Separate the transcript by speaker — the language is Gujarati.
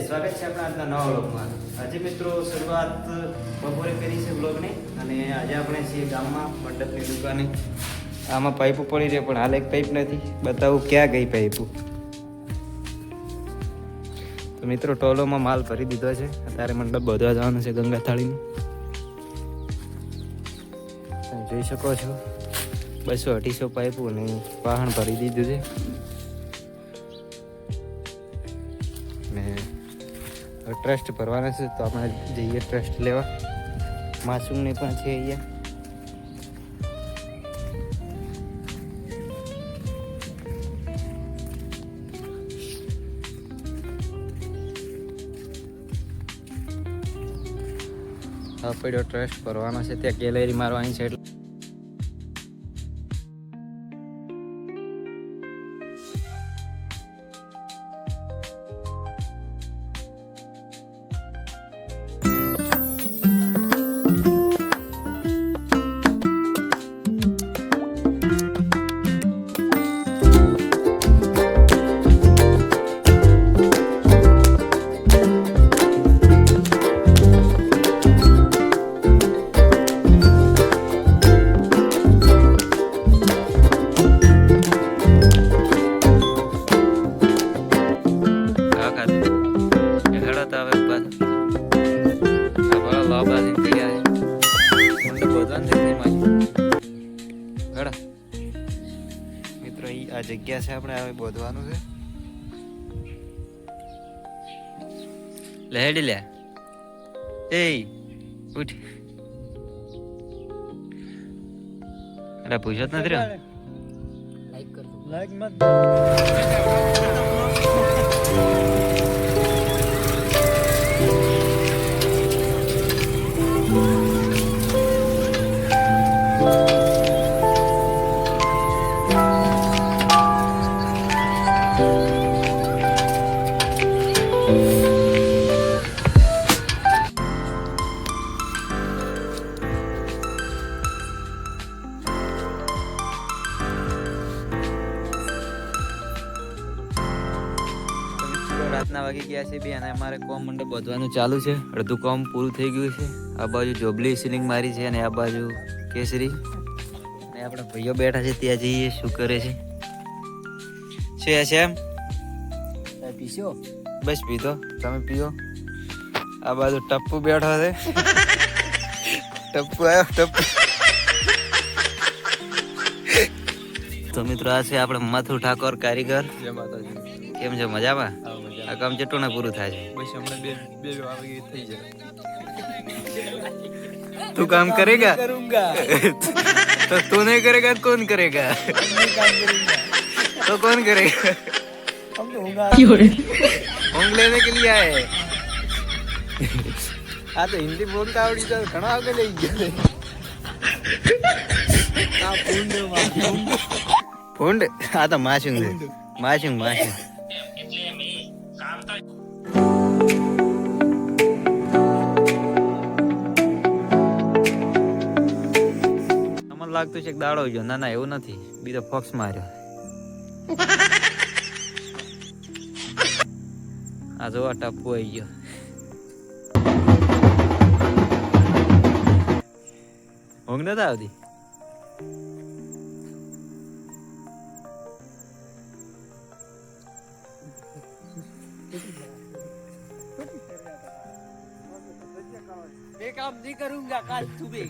Speaker 1: સ્વાગત છે આપણા આજના નવા વ્લોગમાં. આજે મિત્રો શરૂઆત બપોરે કરી છે વ્લોગની અને આજે આપણે છીએ ગામમાં મંડપની દુકાને. આમાં પાઇપો પડી રહે પણ હાલ એક પાઇપ નથી. બતાવું ક્યાં ગઈ પાઇપો. તો મિત્રો ટોલોમાં માલ ભરી દીધો છે. અત્યારે મંડપ બાંધવા જવાનું છે ગંગા થાળીનું. તમે જોઈ શકો છો 200-250 પાઇપો અને વાહણ ભરી દીધું છે. ટ્રસ્ટ ભરવાના છે તો આપણે જઈએ ટ્રસ્ટ લેવા. માસુમને પણ છે અહીંયા. આ પડ્યો ટ્રસ્ટ ભરવાનો છે. ત્યાં ગેલેરી મારવાની છે. મિત્રો આ જગ્યા છે આપણે હવે બોધવાનું છે. લહેડી લે એ ઉઠ. અરે પૂછત નથી રે. લાઈક મત રાતના વાગી ગયા છે બી અને અમારે કોમ મંડપ બાંધવાનું ચાલુ છે. અડધું કોમ પૂરું થઈ ગયું છે. આ બાજુ જોબલી સીલિંગ મારી છે અને આ બાજુ કેસરી. અને આપણા ભાઈઓ બેઠા છે ત્યાં જઈએ શું કરે છે. એમ પીશો? બસ પીધો. તમે પીઓ. આ બાજુ ટપ્પુ બેઠો છે. ટપ્પુ આવ્યો ટપ્પુ. તો મિત્રો આ છે આપણે મથુ ઠાકોર કારીગર. જય માતાજી. કેમ છે? મજામાં? આ કામ કેટલું ને પૂરું થાય છે? બસ હમણાં બે વાગે થઈ જાય. તું કામ કરેગા? કरूंगा. तो तू नहीं करेगा कौन करेगा? तो कौन करेगा? हम तो ઊંઘ लेने के लिए आए. આ તો હિન્દી બોલતા આવડી તો ઘણો આગળ લઈ ગયો. ફૂંડ આ તો માછું છે. માછું અમને લાગતું છે કે દાડો ગયો. ના એવું નથી. બીજો ફોક્સ માર્યો. આ જોવા ટપ્પુ આવી ગયો. ઊંઘ નથી આવતી. मैं काम नहीं करूंगा कल सुबह.